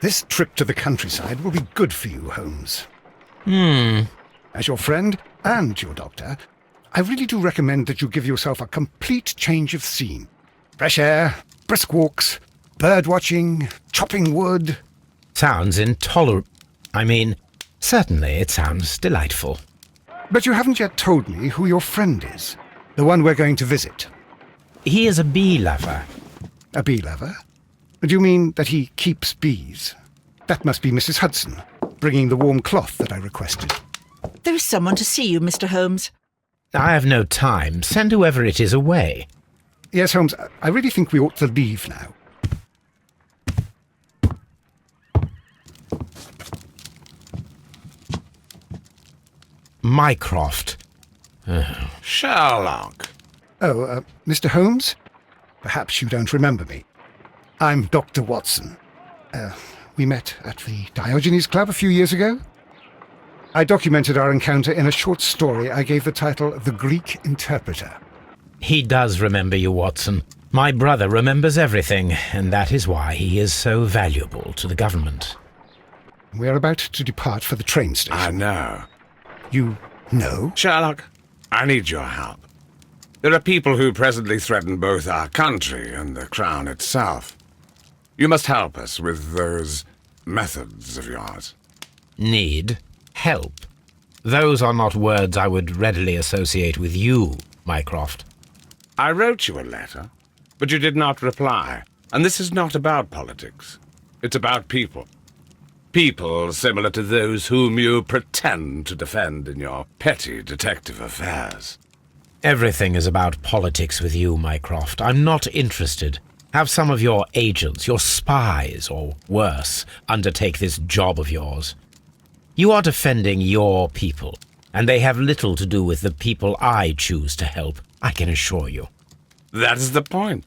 This trip to the countryside will be good for you, Holmes. As your friend and your doctor, I really do recommend that you give yourself a complete change of scene. Fresh air, brisk walks, bird watching, chopping wood. Sounds intolerable. Certainly it sounds delightful. But you haven't yet told me who your friend is, the one we're going to visit. He is a bee lover. A bee lover? Do you mean that he keeps bees? That must be Mrs. Hudson, bringing the warm cloth that I requested. There is someone to see you, Mr. Holmes. I have no time. Send whoever it is away. Yes, Holmes, I really think we ought to leave now. Mycroft. Sherlock. Oh, Mr. Holmes? Perhaps you don't remember me. I'm Dr. Watson. We met at the Diogenes Club a few years ago. I documented our encounter in a short story I gave the title The Greek Interpreter. He does remember you, Watson. My brother remembers everything, and that is why he is so valuable to the government. We're about to depart for the train station. I know. You know? Sherlock, I need your help. There are people who presently threaten both our country and the crown itself. You must help us with those methods of yours. Need? Help? Those are not words I would readily associate with you, Mycroft. I wrote you a letter, but you did not reply. And this is not about politics. It's about people. People similar to those whom you pretend to defend in your petty detective affairs. Everything is about politics with you, Mycroft. I'm not interested. Have some of your agents, your spies, or worse, undertake this job of yours. You are defending your people, and they have little to do with the people I choose to help, I can assure you. That is the point.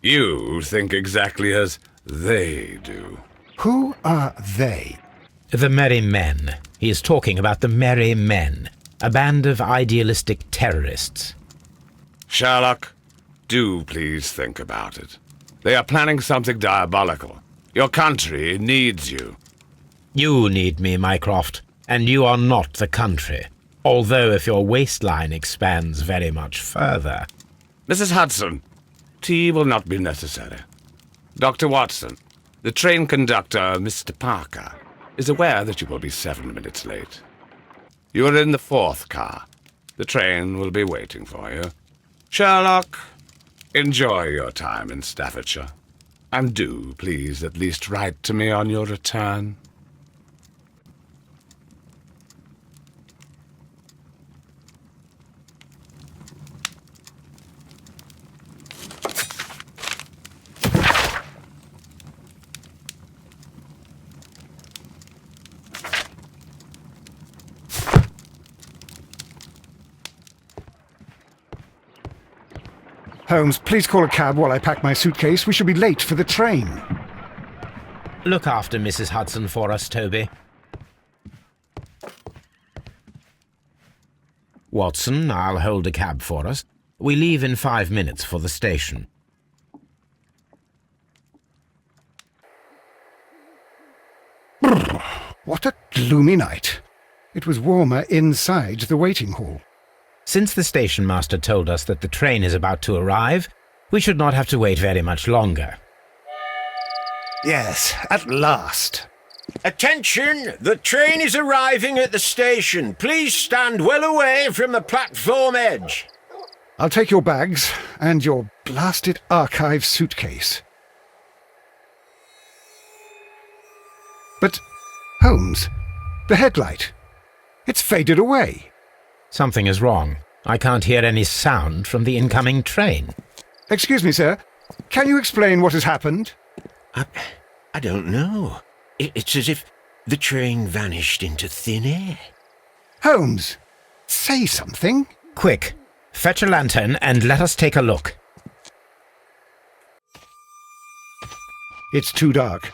You think exactly as they do. Who are they? The Merry Men. He is talking about the Merry Men, a band of idealistic terrorists. Sherlock, do please think about it. They are planning something diabolical. Your country needs you. You need me, Mycroft, and you are not the country. Although if your waistline expands very much further. Mrs. Hudson, tea will not be necessary. Dr. Watson, the train conductor, Mr. Parker, is aware that you will be 7 minutes late. You are in the 4th car. The train will be waiting for you. Sherlock, enjoy your time in Staffordshire. And do, please, at least write to me on your return. Holmes, please call a cab while I pack my suitcase. We shall be late for the train. Look after Mrs. Hudson for us, Toby. Watson, I'll hold a cab for us. We leave in 5 minutes for the station. What a gloomy night. It was warmer inside the waiting hall. Since the station master told us that the train is about to arrive, we should not have to wait very much longer. Yes, at last. Attention! The train is arriving at the station. Please stand well away from the platform edge. I'll take your bags and your blasted archive suitcase. But, Holmes, the headlight. It's faded away. Something is wrong. I can't hear any sound from the incoming train. Excuse me, sir. Can you explain what has happened? I don't know. It's as if the train vanished into thin air. Holmes, say something. Quick, fetch a lantern and let us take a look. It's too dark.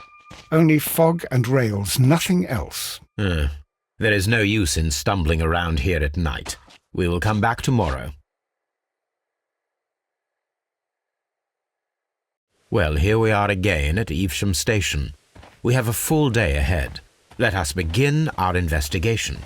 Only fog and rails, nothing else. There is no use in stumbling around here at night. We will come back tomorrow. Well, here we are again at Evesham Station. We have a full day ahead. Let us begin our investigation.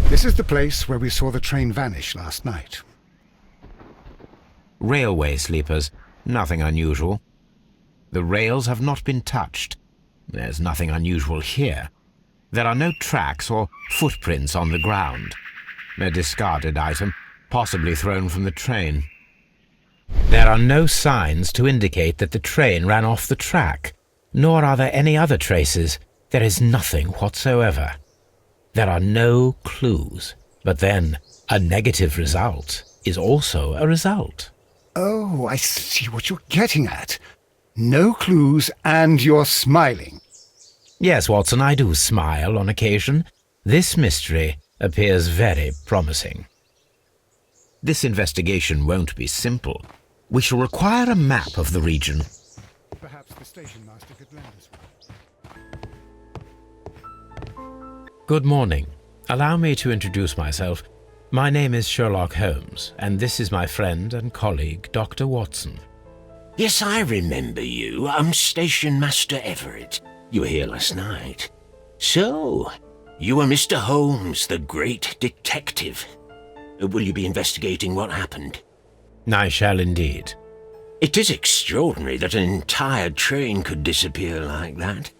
This is the place where we saw the train vanish last night. Railway sleepers. Nothing unusual. The rails have not been touched. There's nothing unusual here. There are no tracks or footprints on the ground. A discarded item, possibly thrown from the train. There are no signs to indicate that the train ran off the track, nor are there any other traces. There is nothing whatsoever. There are no clues. But then, a negative result is also a result. Oh, I see what you're getting at. No clues and you're smiling. Yes, Watson, I do smile on occasion. This mystery appears very promising. This investigation won't be simple. We shall require a map of the region. Perhaps the station master could lend us one. Good morning. Allow me to introduce myself. My name is Sherlock Holmes, and this is my friend and colleague, Dr. Watson. Yes, I remember you. I'm Station Master Everett. You were here last night. So, you are Mr. Holmes, the great detective. Will you be investigating what happened? I shall indeed. It is extraordinary that an entire train could disappear like that.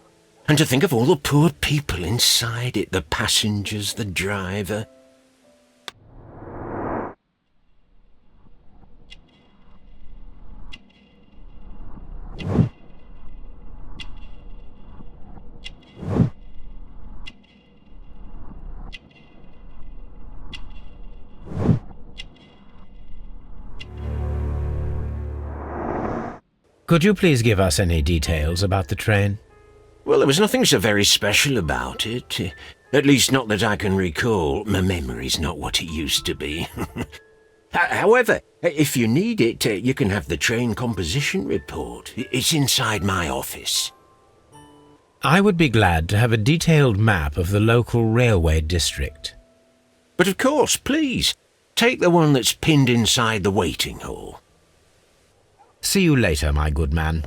And to think of all the poor people inside it, the passengers, the driver. Could you please give us any details about the train? Well, there was nothing so very special about it. At least not that I can recall. My memory's not what it used to be. However, if you need it, you can have the train composition report. It's inside my office. I would be glad to have a detailed map of the local railway district. But of course, please, take the one that's pinned inside the waiting hall. See you later, my good man.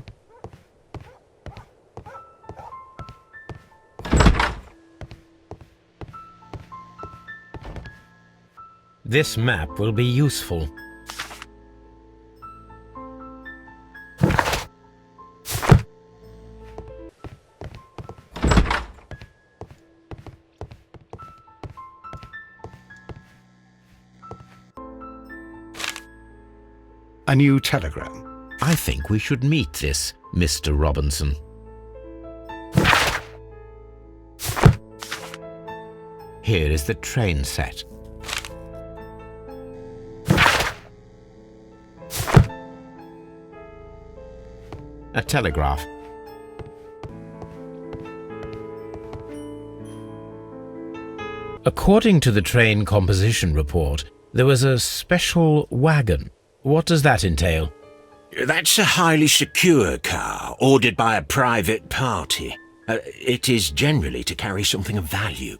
This map will be useful. A new telegram. I think we should meet this Mr. Robinson. Here is the train set. A telegraph. According to the train composition report, there was a special wagon. What does that entail? That's a highly secure car, ordered by a private party. It is generally to carry something of value.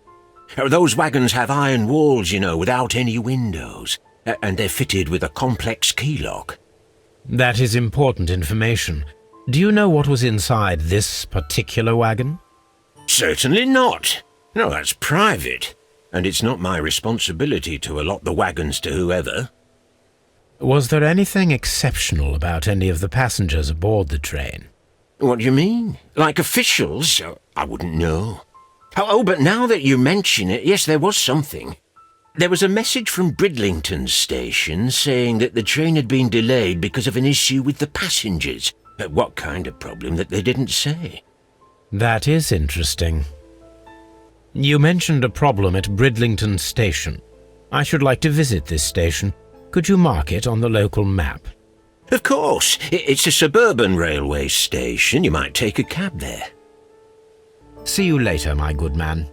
Those wagons have iron walls, you know, without any windows, and they're fitted with a complex key lock. That is important information. Do you know what was inside this particular wagon? Certainly not. No, that's private, and it's not my responsibility to allot the wagons to whoever. Was there anything exceptional about any of the passengers aboard the train? What do you mean? Like officials? I wouldn't know. Oh, but now that you mention it, yes, there was something. There was a message from Bridlington station saying that the train had been delayed because of an issue with the passengers. But what kind of problem that they didn't say? That is interesting. You mentioned a problem at Bridlington station. I should like to visit this station. Could you mark it on the local map? Of course. It's a suburban railway station. You might take a cab there. See you later, my good man.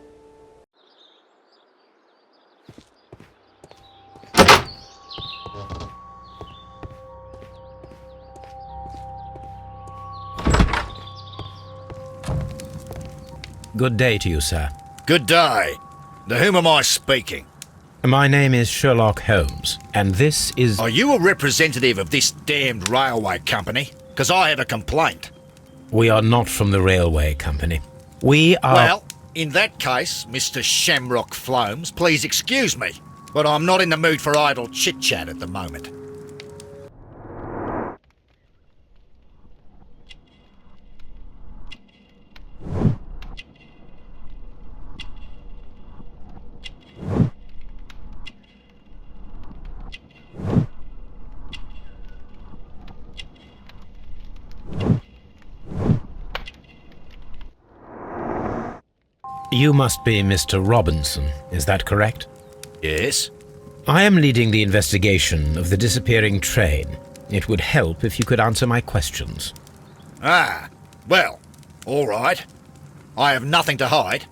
Good day to you, sir. Good day. To whom am I speaking? My name is Sherlock Holmes, and this is... Are you a representative of this damned railway company? Because I have a complaint. We are not from the railway company. We are... Well, in that case, Mr. Shamrock Holmes, please excuse me, but I'm not in the mood for idle chit-chat at the moment. You must be Mr. Robinson, is that correct? Yes? I am leading the investigation of the disappearing train. It would help if you could answer my questions. Ah, well, all right. I have nothing to hide.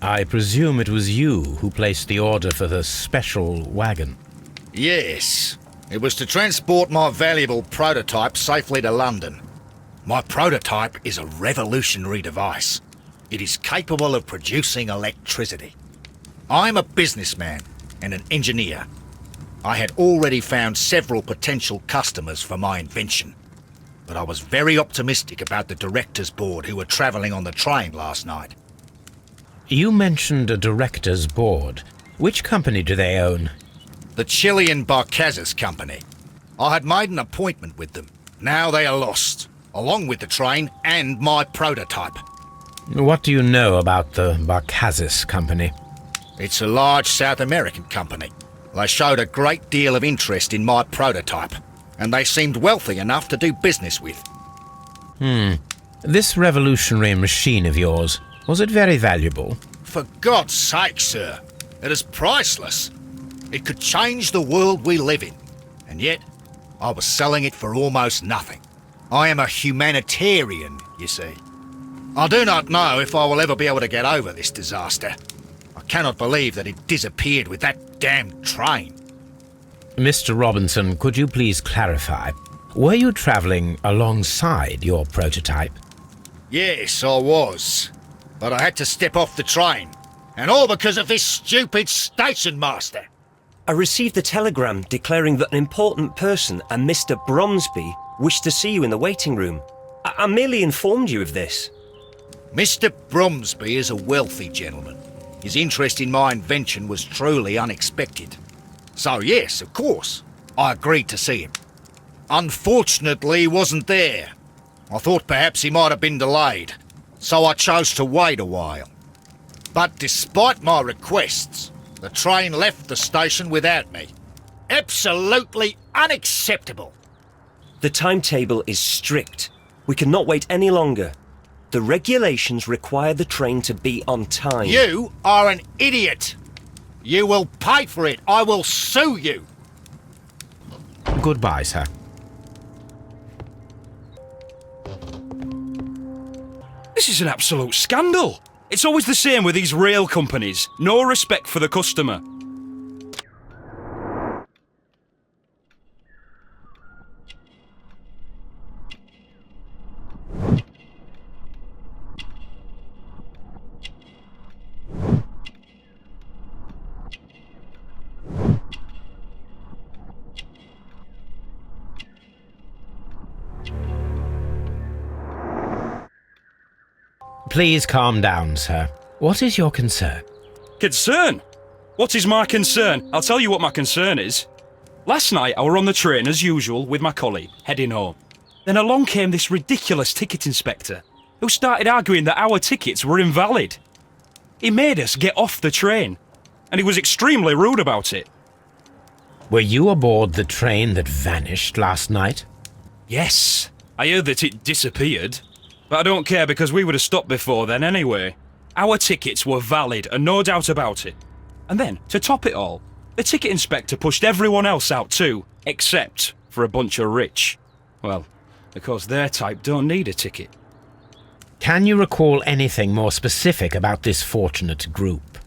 I presume it was you who placed the order for the special wagon. Yes. It was to transport my valuable prototype safely to London. My prototype is a revolutionary device. It is capable of producing electricity. I'm a businessman and an engineer. I had already found several potential customers for my invention, but I was very optimistic about the directors' board who were travelling on the train last night. You mentioned a director's board. Which company do they own? The Chilean Barcazas Company. I had made an appointment with them. Now they are lost, along with the train and my prototype. What do you know about the Barcazas Company? It's a large South American company. They showed a great deal of interest in my prototype, and they seemed wealthy enough to do business with. This revolutionary machine of yours, was it very valuable? For God's sake, sir, it is priceless. It could change the world we live in, and yet I was selling it for almost nothing. I am a humanitarian, you see. I do not know if I will ever be able to get over this disaster. I cannot believe that it disappeared with that damned train. Mr. Robinson, could you please clarify? Were you travelling alongside your prototype? Yes, I was. But I had to step off the train. And all because of this stupid station master. I received a telegram declaring that an important person, a Mr. Bromsby, wished to see you in the waiting room. I merely informed you of this. Mr. Bromsby is a wealthy gentleman. His interest in my invention was truly unexpected. So yes, of course, I agreed to see him. Unfortunately, he wasn't there. I thought perhaps he might have been delayed, so I chose to wait a while. But despite my requests, the train left the station without me. Absolutely unacceptable. The timetable is strict. We cannot wait any longer. The regulations require the train to be on time. You are an idiot. You will pay for it. I will sue you. Goodbye, sir. This is an absolute scandal. It's always the same with these rail companies. No respect for the customer. Please calm down, sir. What is your concern? Concern? What is my concern? I'll tell you what my concern is. Last night I were on the train as usual with my colleague, heading home. Then along came this ridiculous ticket inspector, who started arguing that our tickets were invalid. He made us get off the train, and he was extremely rude about it. Were you aboard the train that vanished last night? Yes, I heard that it disappeared. But I don't care because we would have stopped before then anyway. Our tickets were valid and no doubt about it. And then, to top it all, the ticket inspector pushed everyone else out too, except for a bunch of rich. Well, because their type don't need a ticket. Can you recall anything more specific about this fortunate group?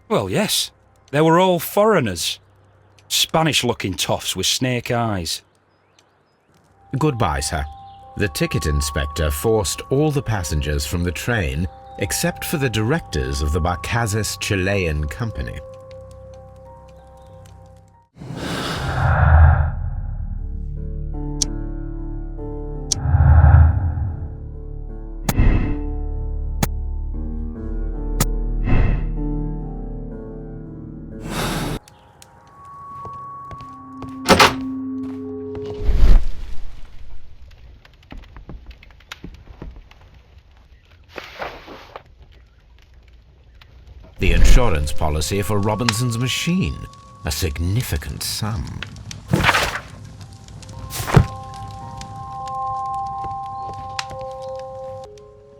Well, yes. They were all foreigners. Spanish-looking toffs with snake eyes. Goodbye, sir. The ticket inspector forced all the passengers from the train except for the directors of the Barcazes Chilean Company. The insurance policy for Robinson's machine, a significant sum.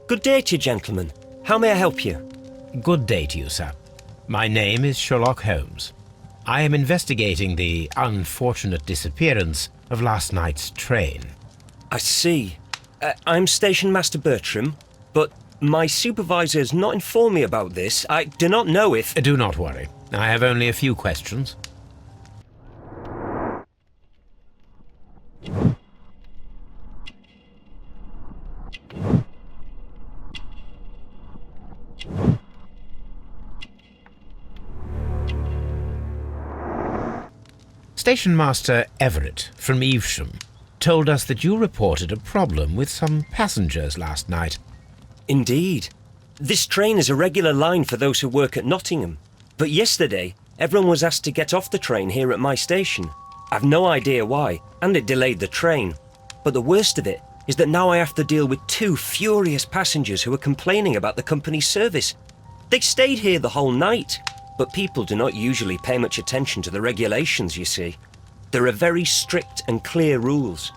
Good day to you, gentlemen. How may I help you? Good day to you, sir. My name is Sherlock Holmes. I am investigating the unfortunate disappearance of last night's train. I see. I'm Station Master Bertram, but my supervisor has not informed me about this. I do not know if... Do not worry. I have only a few questions. Station Master Everett from Evesham told us that you reported a problem with some passengers last night. Indeed. This train is a regular line for those who work at Nottingham. But yesterday, everyone was asked to get off the train here at my station. I've no idea why, and it delayed the train. But the worst of it is that now I have to deal with two furious passengers who are complaining about the company's service. They stayed here the whole night, but people do not usually pay much attention to the regulations, you see. There are very strict and clear rules.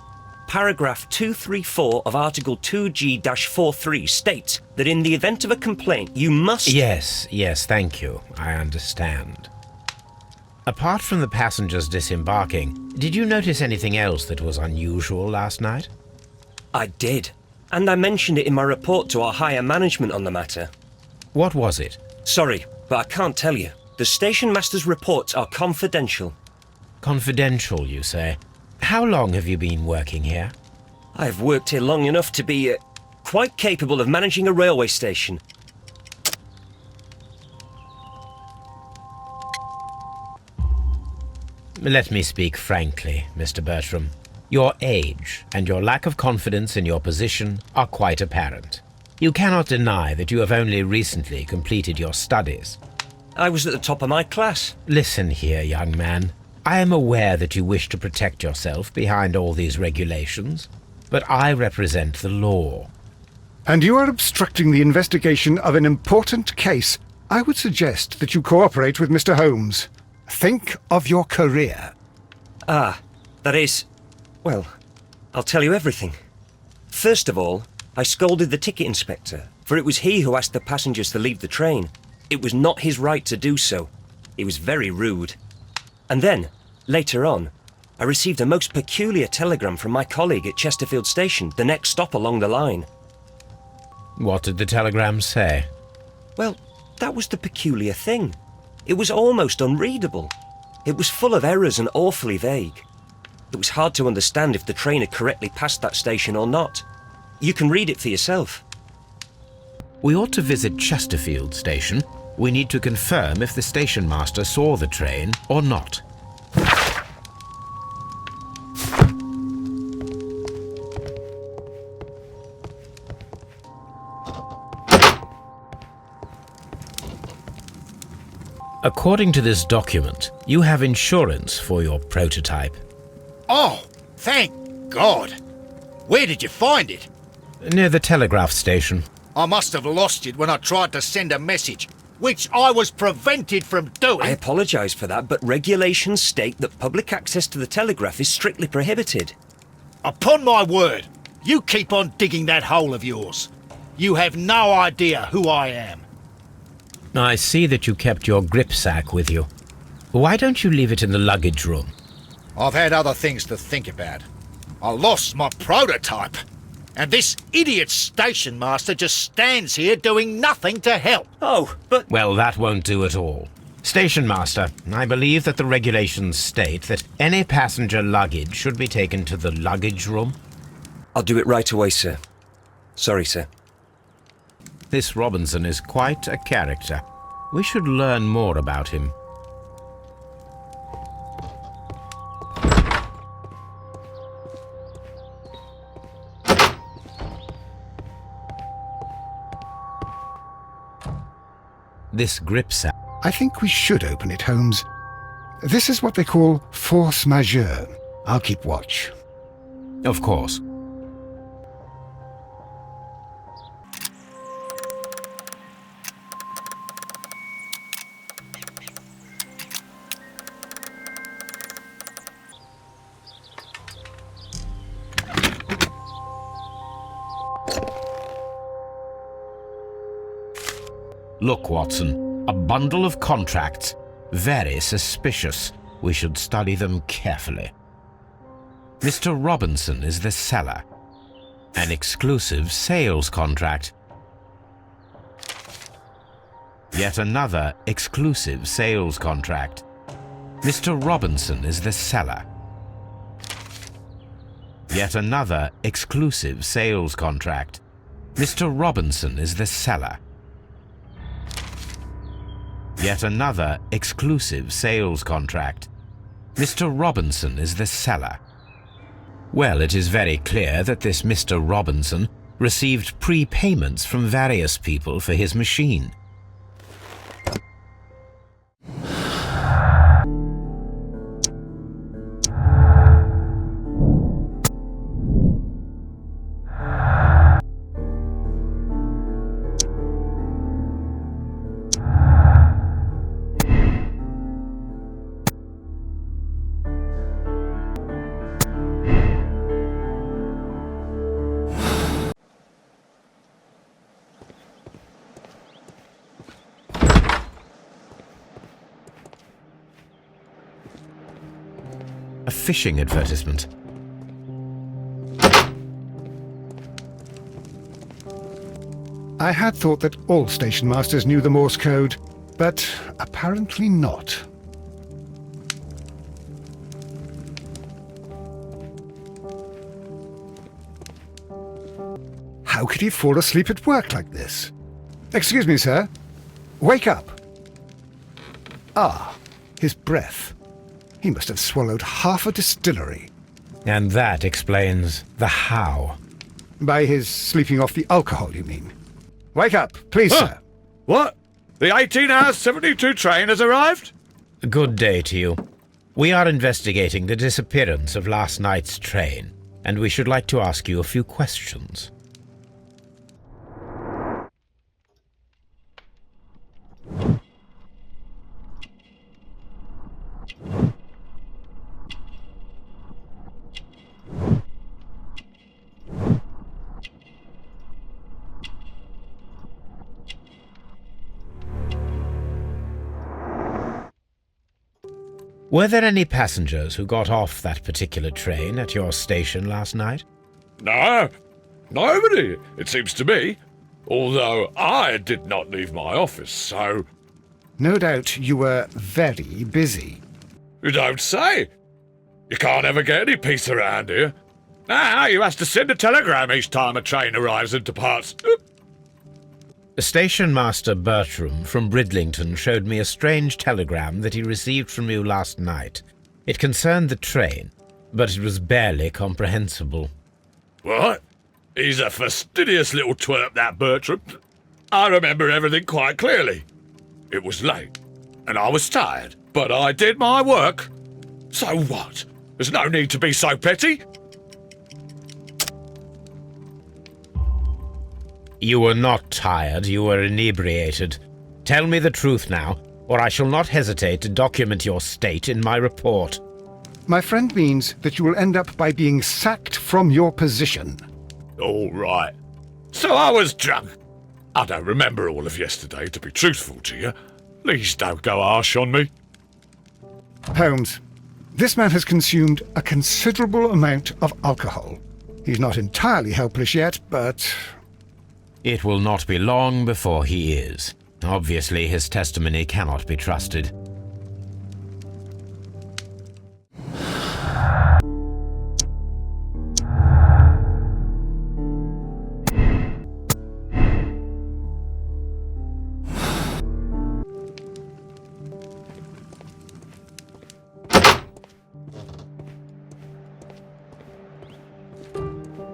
Paragraph 234 of Article 2G-43 states that in the event of a complaint, you must... Yes, thank you. I understand. Apart from the passengers disembarking, did you notice anything else that was unusual last night? I did, and I mentioned it in my report to our higher management on the matter. What was it? Sorry, but I can't tell you. The station master's reports are confidential. Confidential, you say? How long have you been working here? I've worked here long enough to be quite capable of managing a railway station. Let me speak frankly, Mr. Bertram. Your age and your lack of confidence in your position are quite apparent. You cannot deny that you have only recently completed your studies. I was at the top of my class. Listen here, young man. I am aware that you wish to protect yourself behind all these regulations, but I represent the law. And you are obstructing the investigation of an important case. I would suggest that you cooperate with Mr. Holmes. Think of your career. That is... Well, I'll tell you everything. First of all, I scolded the ticket inspector, for it was he who asked the passengers to leave the train. It was not his right to do so. He was very rude. And then, later on, I received a most peculiar telegram from my colleague at Chesterfield Station, the next stop along the line. What did the telegram say? Well, that was the peculiar thing. It was almost unreadable. It was full of errors and awfully vague. It was hard to understand if the train had correctly passed that station or not. You can read it for yourself. We ought to visit Chesterfield Station. We need to confirm if the station master saw the train or not. According to this document, you have insurance for your prototype. Oh, thank God. Where did you find it? Near the telegraph station. I must have lost it when I tried to send a message, which I was prevented from doing. I apologise for that, but regulations state that public access to the telegraph is strictly prohibited. Upon my word, you keep on digging that hole of yours. You have no idea who I am. I see that you kept your gripsack with you. Why don't you leave it in the luggage room? I've had other things to think about. I lost my prototype. And this idiot station master just stands here doing nothing to help. Oh, but... Well, that won't do at all. Station master, I believe that the regulations state that any passenger luggage should be taken to the luggage room. I'll do it right away, sir. Sorry, sir. This Robinson is quite a character. We should learn more about him. This gripsack. I think we should open it, Holmes. This is what they call force majeure. I'll keep watch. Of course. Look, Watson, a bundle of contracts. Very suspicious. We should study them carefully. Mr. Robinson is the seller. An exclusive sales contract. Yet another exclusive sales contract. Mr. Robinson is the seller. Yet another exclusive sales contract. Mr. Robinson is the seller. Yet another exclusive sales contract. Mr. Robinson is the seller. Well, it is very clear that this Mr. Robinson received prepayments from various people for his machine. A fishing advertisement. I had thought that all station masters knew the Morse code, but apparently not. How could he fall asleep at work like this? Excuse me, sir. Wake up. Ah, his breath. He must have swallowed half a distillery. And that explains the how. By his sleeping off the alcohol, you mean? Wake up, please, sir. What? The 18 hours 72 train has arrived? Good day to you. We are investigating the disappearance of last night's train, and we should like to ask you a few questions. Were there any passengers who got off that particular train at your station last night? No, nobody, it seems to me. Although I did not leave my office, so... No doubt you were very busy. You don't say. You can't ever get any peace around here. Now you have to send a telegram each time a train arrives and departs. Station Master Bertram from Bridlington showed me a strange telegram that he received from you last night. It concerned the train, but it was barely comprehensible. What? He's a fastidious little twerp, that Bertram. I remember everything quite clearly. It was late, and I was tired, but I did my work. So what? There's no need to be so petty. You were not tired, you were inebriated. Tell me the truth now, or I shall not hesitate to document your state in my report. My friend means that you will end up by being sacked from your position. All right. So I was drunk. I don't remember all of yesterday, to be truthful to you. Please don't go harsh on me. Holmes, this man has consumed a considerable amount of alcohol. He's not entirely helpless yet, but... It will not be long before he is. Obviously, his testimony cannot be trusted.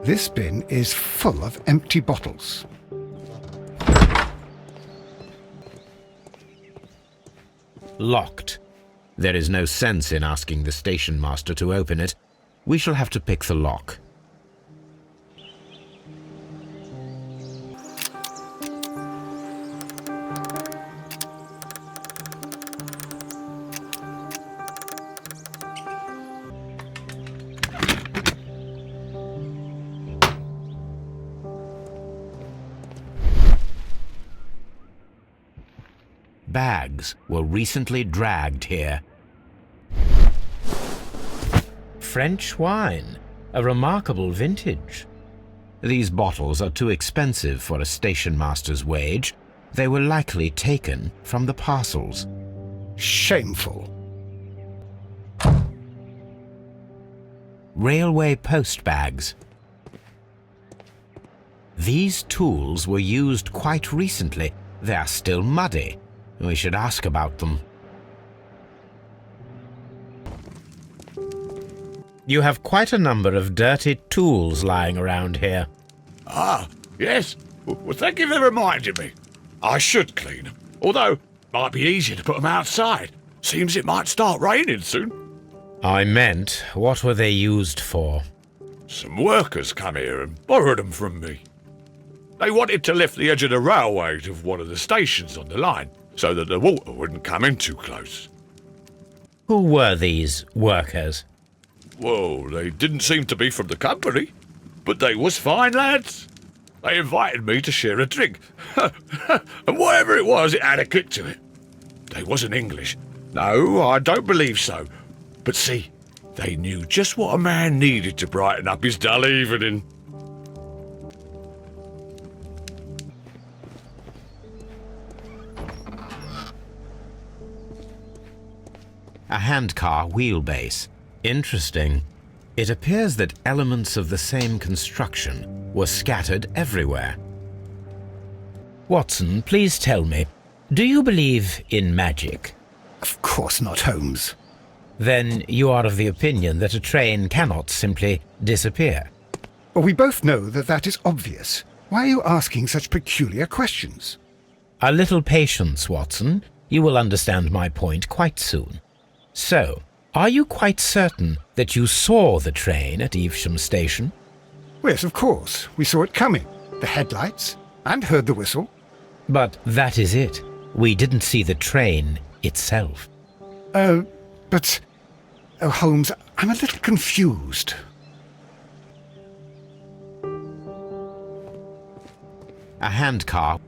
This bin is full of empty bottles. Locked. There is no sense in asking the station master to open it. We shall have to pick the lock. Bags were recently dragged here. French wine, a remarkable vintage. These bottles are too expensive for a station master's wage. They were likely taken from the parcels. Shameful. Railway post bags. These tools were used quite recently. They are still muddy. We should ask about them. You have quite a number of dirty tools lying around here. Ah, yes. Well, thank you for reminding me. I should clean them. Although, it might be easier to put them outside. Seems it might start raining soon. I meant, what were they used for? Some workers come here and borrowed them from me. They wanted to lift the edge of the railway to one of the stations on the line, so that the water wouldn't come in too close. Who were these workers? Well, they didn't seem to be from the company, but they was fine lads. They invited me to share a drink, and whatever it was, it had a kick to it. They wasn't English. No, I don't believe so. But see, they knew just what a man needed to brighten up his dull evening. A handcar wheelbase. Interesting. It appears that elements of the same construction were scattered everywhere. Watson, please tell me, do you believe in magic? Of course not, Holmes. Then you are of the opinion that a train cannot simply disappear. Well, we both know that that is obvious. Why are you asking such peculiar questions? A little patience, Watson. You will understand my point quite soon. So, are you quite certain that you saw the train at Evesham Station? Yes, of course. We saw it coming. The headlights, and heard the whistle. But that is it. We didn't see the train itself. But... Oh, Holmes, I'm a little confused. A handcar.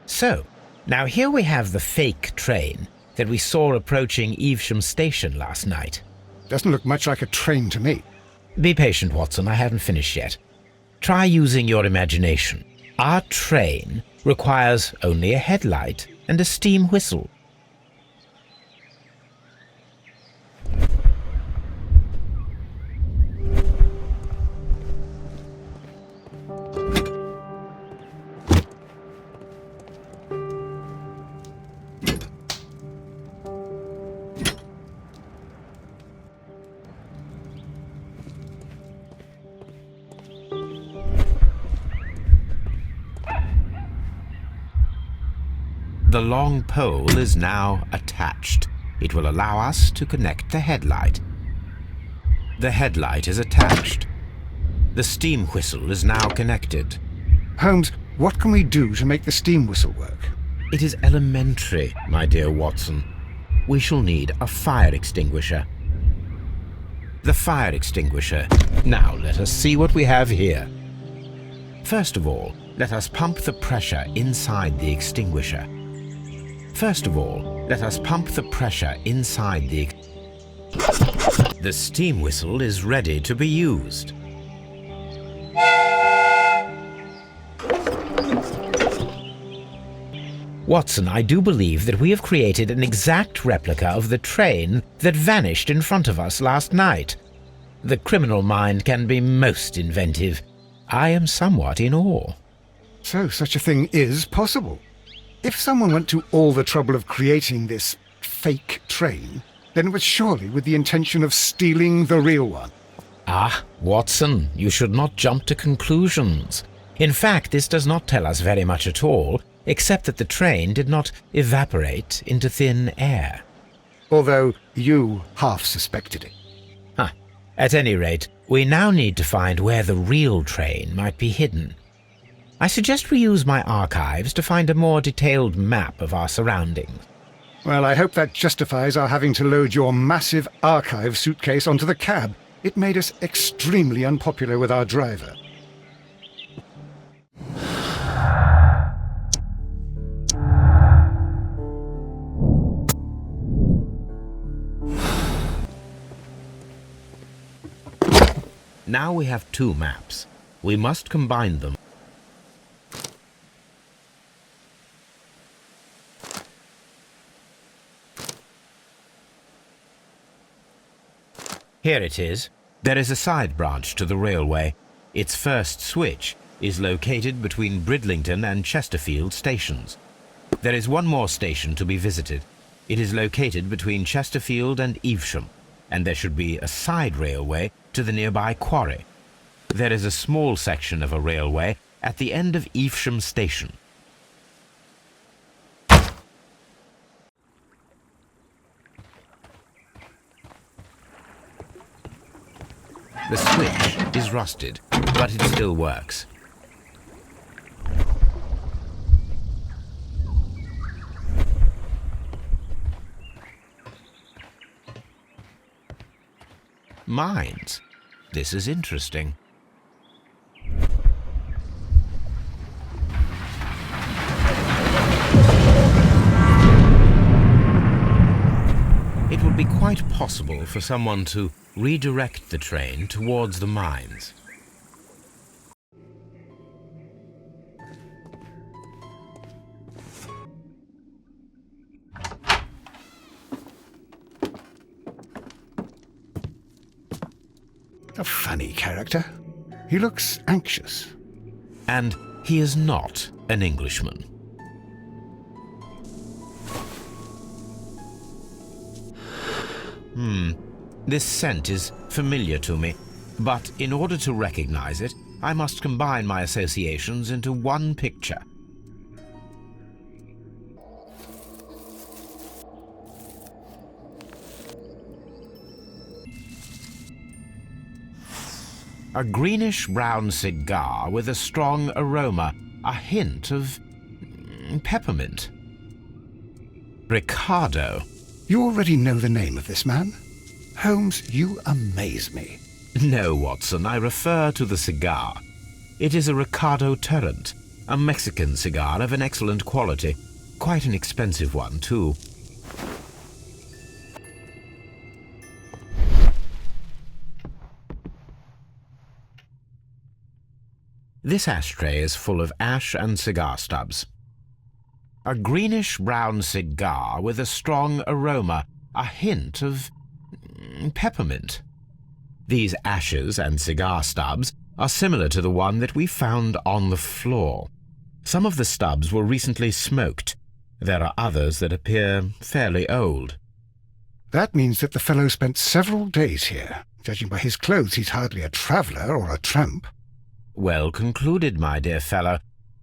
So, now here we have the fake train that we saw approaching Evesham Station last night. Doesn't look much like a train to me. Be patient, Watson, I haven't finished yet. Try using your imagination. Our train requires only a headlight and a steam whistle. The long pole is now attached. It will allow us to connect the headlight. The headlight is attached. The steam whistle is now connected. Holmes, what can we do to make the steam whistle work? It is elementary, my dear Watson. We shall need a fire extinguisher. The fire extinguisher. Now let us see what we have here. First of all, let us pump the pressure inside the extinguisher. First of all, let us pump the pressure inside the... The steam whistle is ready to be used. Watson, I do believe that we have created an exact replica of the train that vanished in front of us last night. The criminal mind can be most inventive. I am somewhat in awe. So such a thing is possible. If someone went to all the trouble of creating this fake train, then it was surely with the intention of stealing the real one. Ah, Watson, you should not jump to conclusions. In fact, this does not tell us very much at all, except that the train did not evaporate into thin air. Although you half suspected it. Huh. At any rate, we now need to find where the real train might be hidden. I suggest we use my archives to find a more detailed map of our surroundings. Well, I hope that justifies our having to load your massive archive suitcase onto the cab. It made us extremely unpopular with our driver. Now we have two maps. We must combine them. Here it is. There is a side branch to the railway. Its first switch is located between Bridlington and Chesterfield stations. There is one more station to be visited. It is located between Chesterfield and Evesham, and there should be a side railway to the nearby quarry. There is a small section of a railway at the end of Evesham station. The switch is rusted, but it still works. Mines. This is interesting. It would be quite possible for someone to redirect the train towards the mines. A funny character. He looks anxious. And he is not an Englishman. This scent is familiar to me, but in order to recognize it, I must combine my associations into one picture. A greenish-brown cigar with a strong aroma, a hint of peppermint. Ricardo. You already know the name of this man? Holmes, you amaze me. No, Watson, I refer to the cigar. It is a Ricardo Tarrant, a Mexican cigar of an excellent quality. Quite an expensive one, too. This ashtray is full of ash and cigar stubs. A greenish-brown cigar with a strong aroma, a hint of peppermint. These ashes and cigar stubs are similar to the one that we found on the floor. Some of the stubs were recently smoked. There are others that appear fairly old. That means that the fellow spent several days here. Judging by his clothes, he's hardly a traveller or a tramp. Well concluded, my dear fellow.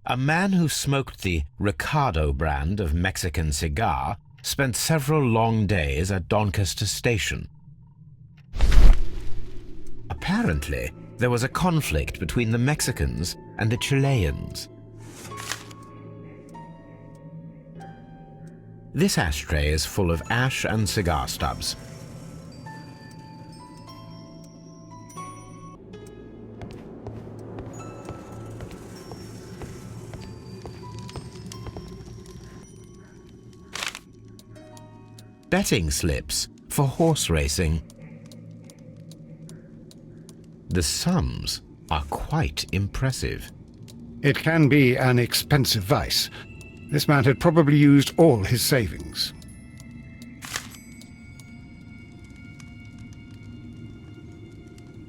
A man who smoked the Ricardo brand of Mexican cigar spent several long days at Doncaster Station. Apparently, there was a conflict between the Mexicans and the Chileans. This ashtray is full of ash and cigar stubs. betting slips for horse racing. The sums are quite impressive. It can be an expensive vice. This man had probably used all his savings.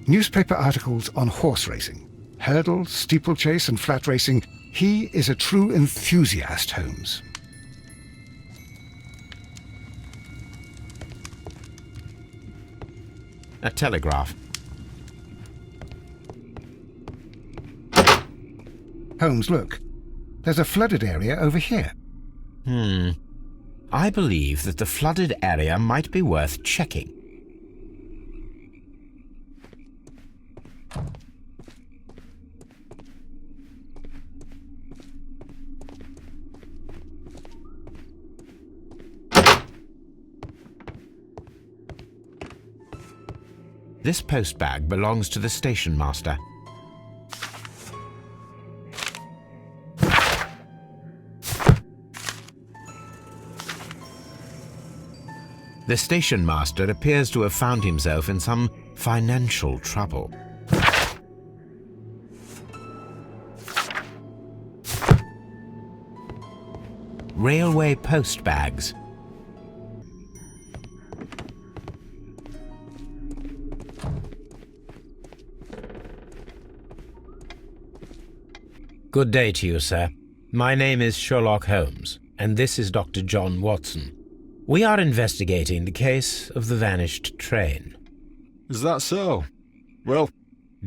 Newspaper articles on horse racing, hurdle, steeplechase and flat racing. He is a true enthusiast, Holmes. A telegraph. Holmes, look. There's a flooded area over here. I believe that the flooded area might be worth checking. This postbag belongs to the station master. The station master appears to have found himself in some financial trouble. Railway postbags. Good day to you, sir. My name is Sherlock Holmes, and this is Dr. John Watson. We are investigating the case of the vanished train. Is that so? Well,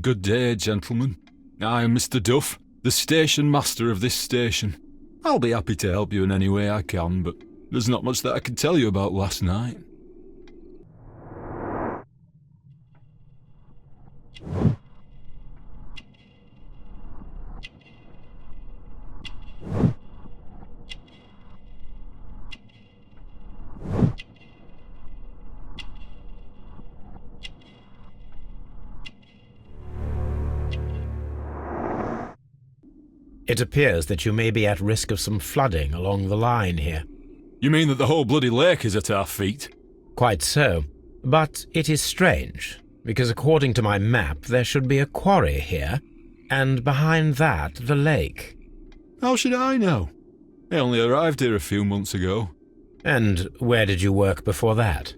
good day, gentlemen. I am Mr. Duff, the station master of this station. I'll be happy to help you in any way I can, but there's not much that I can tell you about last night. It appears that you may be at risk of some flooding along the line here. You mean that the whole bloody lake is at our feet? Quite so. But it is strange, because according to my map there should be a quarry here, and behind that the lake. How should I know? I only arrived here a few months ago. And where did you work before that?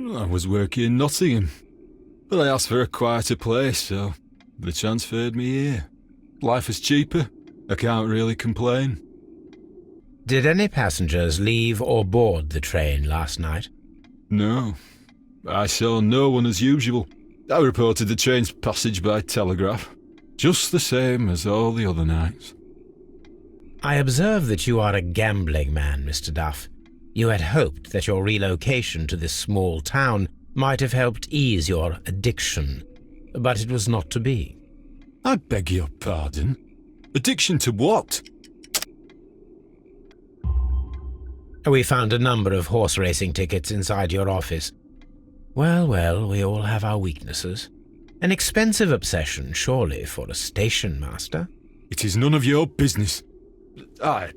I was working in Nottingham, but I asked for a quieter place, so they transferred me here. Life is cheaper. I can't really complain. Did any passengers leave or board the train last night? No. I saw no one as usual. I reported the train's passage by telegraph, just the same as all the other nights. I observe that you are a gambling man, Mr. Duff. You had hoped that your relocation to this small town might have helped ease your addiction, but it was not to be. I beg your pardon? Addiction to what? We found a number of horse racing tickets inside your office. Well, we all have our weaknesses. An expensive obsession, surely, for a station master. It is none of your business. I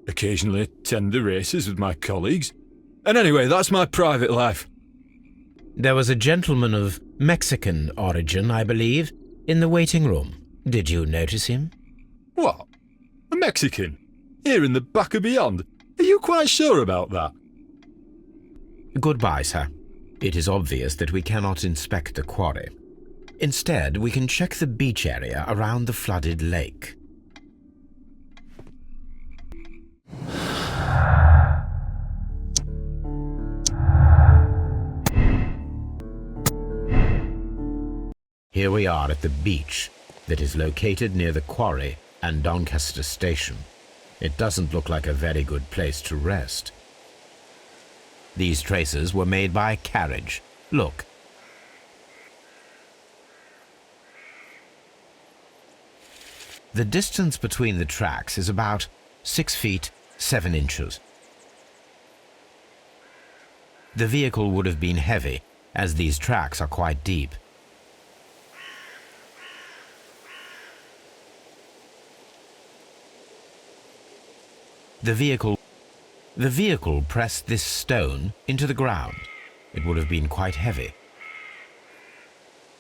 occasionally attend the races with my colleagues. And anyway, that's my private life. There was a gentleman of Mexican origin, I believe, in the waiting room. Did you notice him? What? A Mexican? Here in the back of beyond? Are you quite sure about that? Goodbye, sir. It is obvious that we cannot inspect the quarry. Instead, we can check the beach area around the flooded lake. Here we are at the beach that is located near the quarry and Doncaster Station. It doesn't look like a very good place to rest. These traces were made by a carriage. Look. The distance between the tracks is about 6 feet 7 inches. The vehicle would have been heavy, as these tracks are quite deep. The vehicle The vehicle pressed this stone into the ground. It would have been quite heavy.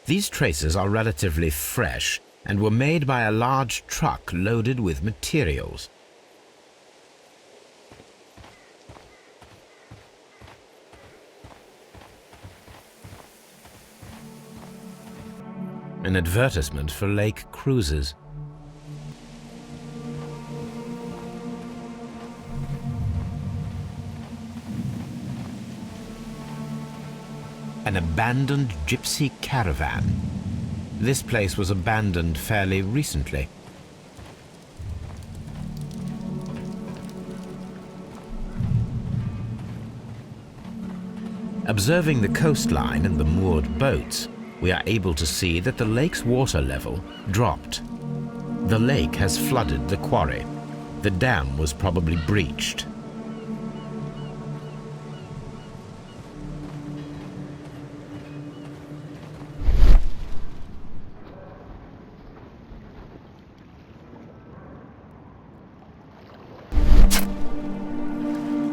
These traces are relatively fresh and were made by a large truck loaded with materials. An advertisement for lake cruises. An abandoned gypsy caravan. This place was abandoned fairly recently. Observing the coastline and the moored boats, we are able to see that the lake's water level dropped. The lake has flooded the quarry. The dam was probably breached.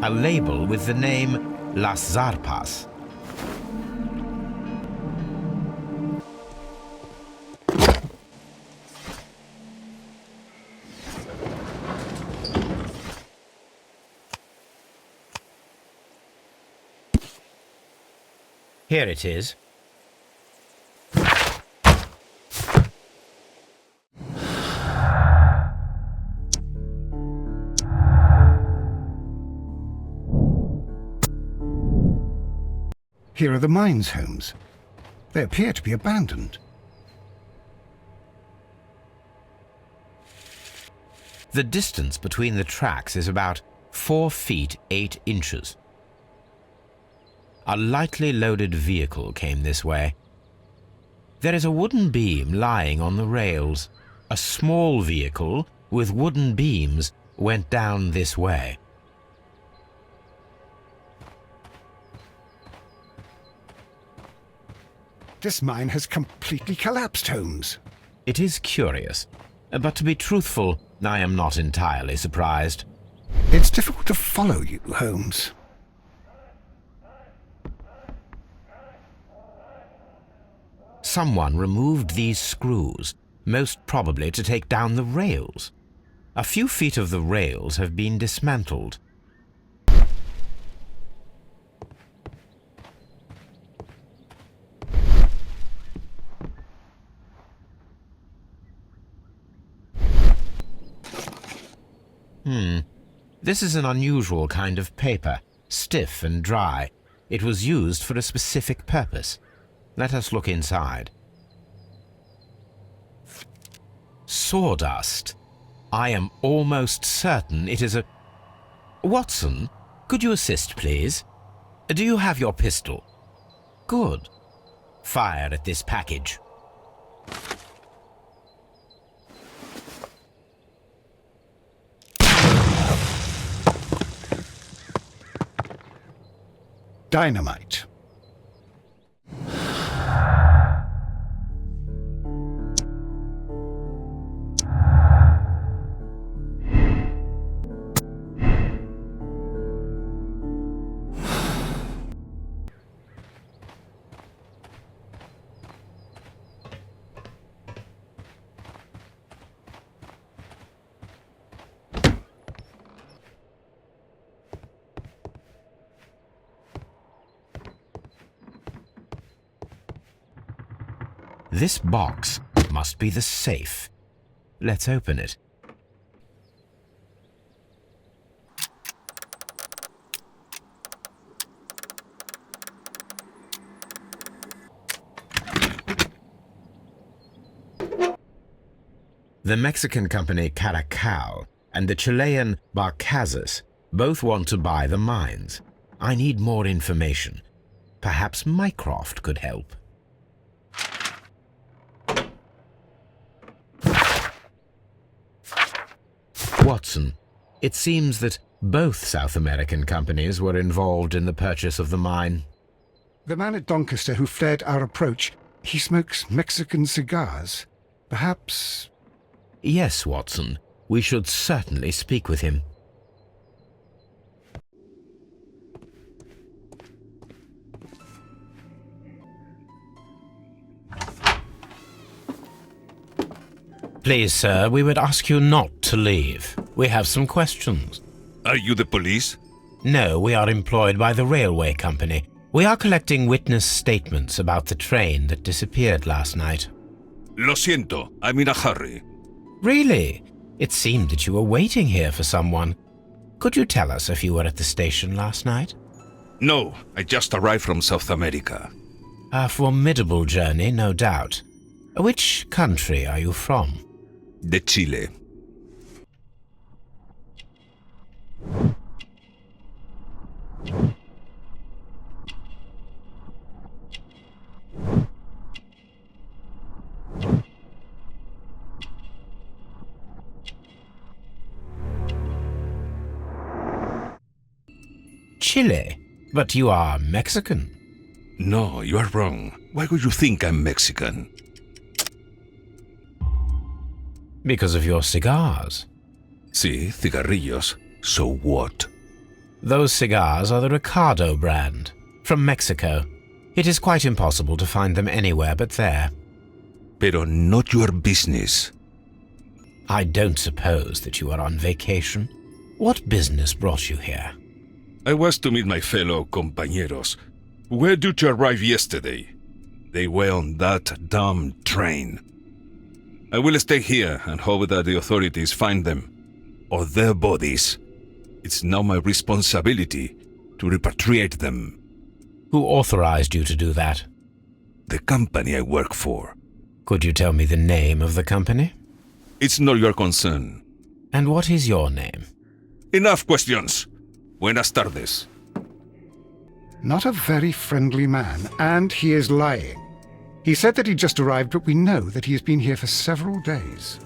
A label with the name Las Zarpas. Here it is. Here are the mines, Holmes. They appear to be abandoned. The distance between the tracks is about 4 feet 8 inches. A lightly loaded vehicle came this way. There is a wooden beam lying on the rails. A small vehicle with wooden beams went down this way. This mine has completely collapsed, Holmes. It is curious, but to be truthful, I am not entirely surprised. It's difficult to follow you, Holmes. Someone removed these screws, most probably to take down the rails. A few feet of the rails have been dismantled. This is an unusual kind of paper, stiff and dry. It was used for a specific purpose. Let us look inside. Sawdust. I am almost certain it is a... Watson, could you assist, please? Do you have your pistol? Good. Fire at this package. Dynamite. This box must be the safe. Let's open it. The Mexican company Caracal and the Chilean Barcazas both want to buy the mines. I need more information. Perhaps Mycroft could help. Watson, it seems that both South American companies were involved in the purchase of the mine. The man at Doncaster who fled our approach, he smokes Mexican cigars. Perhaps... Yes, Watson. We should certainly speak with him. Please, sir, we would ask you not to leave. We have some questions. Are you the police? No, we are employed by the railway company. We are collecting witness statements about the train that disappeared last night. Lo siento, I'm in a hurry. Really? It seemed that you were waiting here for someone. Could you tell us if you were at the station last night? No, I just arrived from South America. A formidable journey, no doubt. Which country are you from? De Chile. Chile? But you are Mexican. No, you are wrong. Why would you think I'm Mexican? Because of your cigars. Sí, cigarrillos. So what? Those cigars are the Ricardo brand, from Mexico. It is quite impossible to find them anywhere but there. Pero not your business. I don't suppose that you are on vacation. What business brought you here? I was to meet my fellow compañeros. Where did you arrive yesterday? They were on that damn train. I will stay here and hope that the authorities find them, or their bodies. It's now my responsibility to repatriate them. Who authorized you to do that? The company I work for. Could you tell me the name of the company? It's not your concern. And what is your name? Enough questions. Buenas tardes. Not a very friendly man, and he is lying. He said that he just arrived, but we know that he has been here for several days.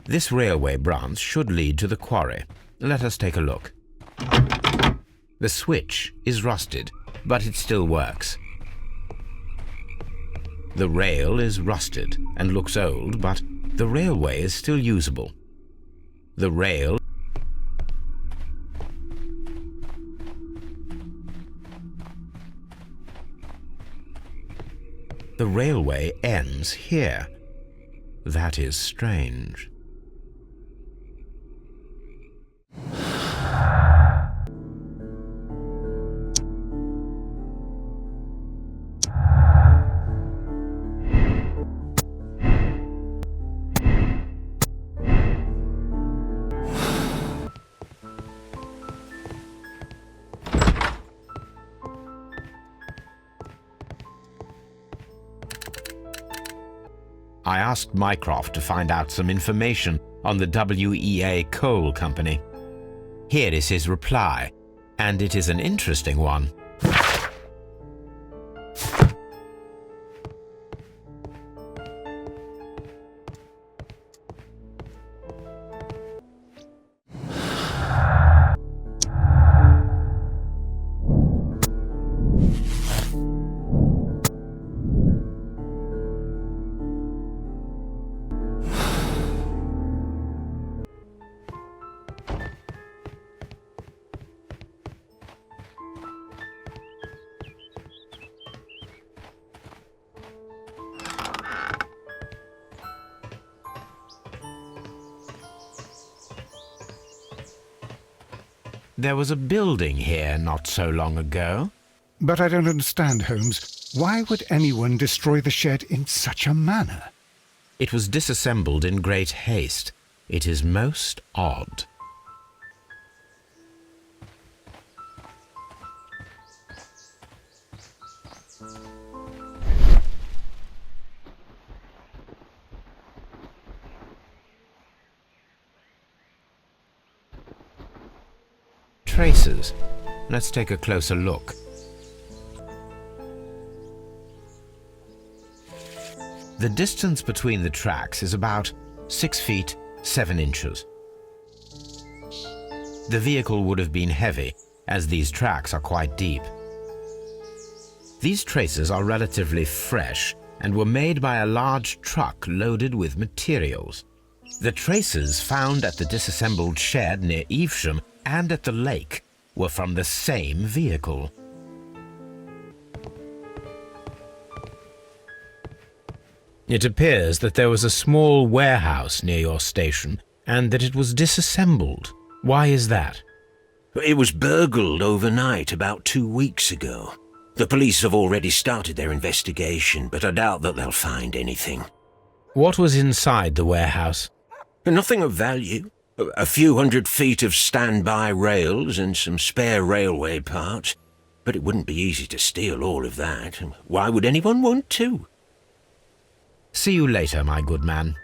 This railway branch should lead to the quarry. Let us take a look. The switch is rusted, but it still works. The rail is rusted and looks old, but the railway is still usable. The rail ends here. That is strange. I asked Mycroft to find out some information on the WEA Coal Company. Here is his reply, and it is an interesting one. There was a building here not so long ago. But I don't understand, Holmes. Why would anyone destroy the shed in such a manner? It was disassembled in great haste. It is most odd. Traces. Let's take a closer look. The distance between the tracks is about 6 feet 7 inches. The vehicle would have been heavy, as these tracks are quite deep. These traces are relatively fresh and were made by a large truck loaded with materials. The traces found at the disassembled shed near Evesham and at the lake were from the same vehicle. It appears that there was a small warehouse near your station and that it was disassembled. Why is that? It was burgled overnight about 2 weeks ago. The police have already started their investigation, but I doubt that they'll find anything. What was inside the warehouse? Nothing of value. A few 100 feet of standby rails and some spare railway parts. But it wouldn't be easy to steal all of that. Why would anyone want to? See you later, my good man.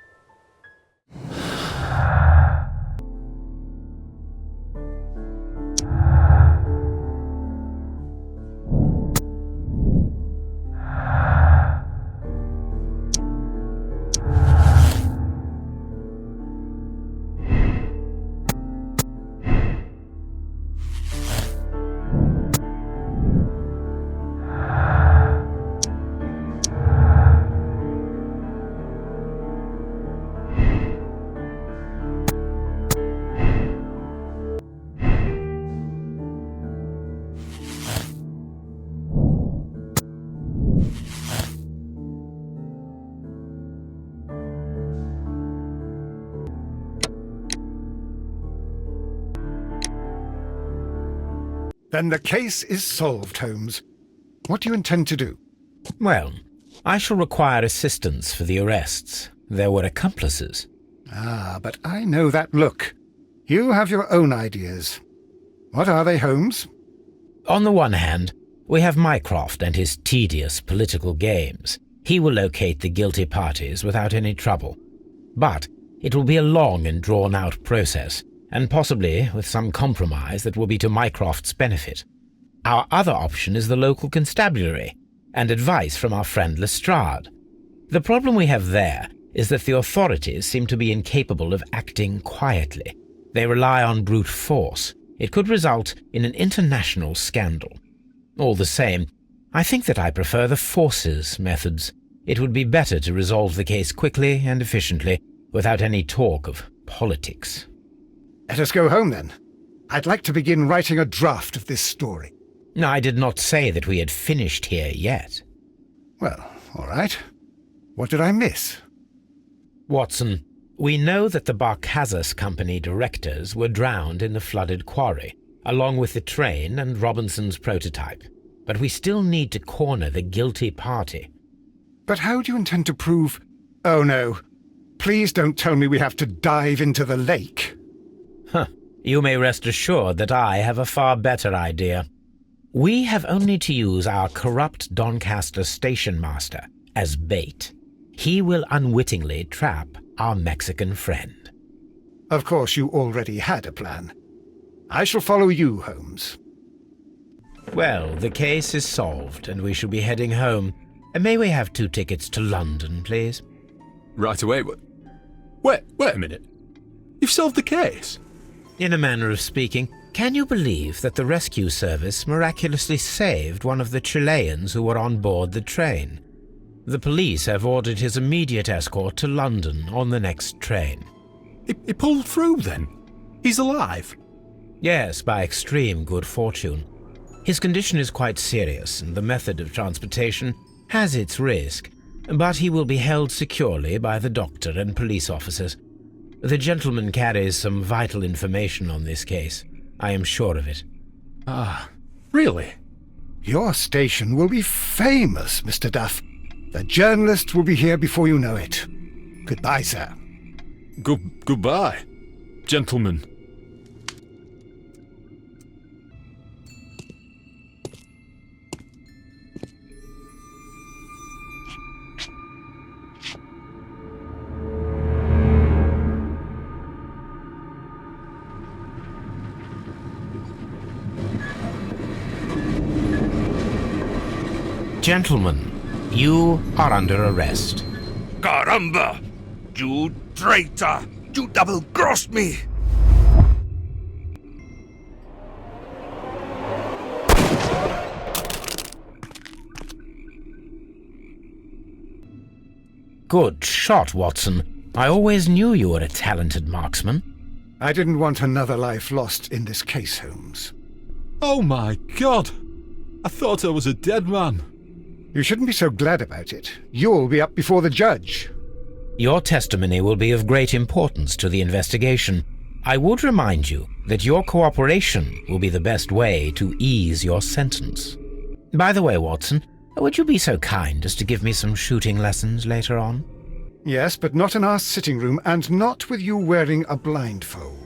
Then the case is solved, Holmes. What do you intend to do? Well, I shall require assistance for the arrests. There were accomplices. Ah, but I know that look. You have your own ideas. What are they, Holmes? On the one hand, we have Mycroft and his tedious political games. He will locate the guilty parties without any trouble. But it will be a long and drawn-out process, and possibly with some compromise that will be to Mycroft's benefit. Our other option is the local constabulary, and advice from our friend Lestrade. The problem we have there is that the authorities seem to be incapable of acting quietly. They rely on brute force. It could result in an international scandal. All the same, I think that I prefer the forces methods. It would be better to resolve the case quickly and efficiently, without any talk of politics. Let us go home, then. I'd like to begin writing a draft of this story. I did not say that we had finished here yet. Well, all right. What did I miss? Watson, we know that the Barkazas Company directors were drowned in the flooded quarry, along with the train and Robinson's prototype. But we still need to corner the guilty party. But how do you intend to prove... Oh, no. Please don't tell me we have to dive into the lake. You may rest assured that I have a far better idea. We have only to use our corrupt Doncaster station master as bait. He will unwittingly trap our Mexican friend. Of course, you already had a plan. I shall follow you, Holmes. Well, the case is solved, and we shall be heading home. May we have 2 tickets to London, please? Right away. Wait a minute. You've solved the case? In a manner of speaking, can you believe that the rescue service miraculously saved one of the Chileans who were on board the train? The police have ordered his immediate escort to London on the next train. He pulled through, then? He's alive? Yes, by extreme good fortune. His condition is quite serious, and the method of transportation has its risk, but he will be held securely by the doctor and police officers. The gentleman carries some vital information on this case. I am sure of it. Ah, really? Your station will be famous, Mr. Duff. The journalists will be here before you know it. Goodbye, sir. Goodbye, gentlemen. Gentlemen, you are under arrest. Caramba! You traitor! You double-crossed me! Good shot, Watson. I always knew you were a talented marksman. I didn't want another life lost in this case, Holmes. Oh my God! I thought I was a dead man. You shouldn't be so glad about it. You'll be up before the judge. Your testimony will be of great importance to the investigation. I would remind you that your cooperation will be the best way to ease your sentence. By the way, Watson, would you be so kind as to give me some shooting lessons later on? Yes, but not in our sitting room, and not with you wearing a blindfold.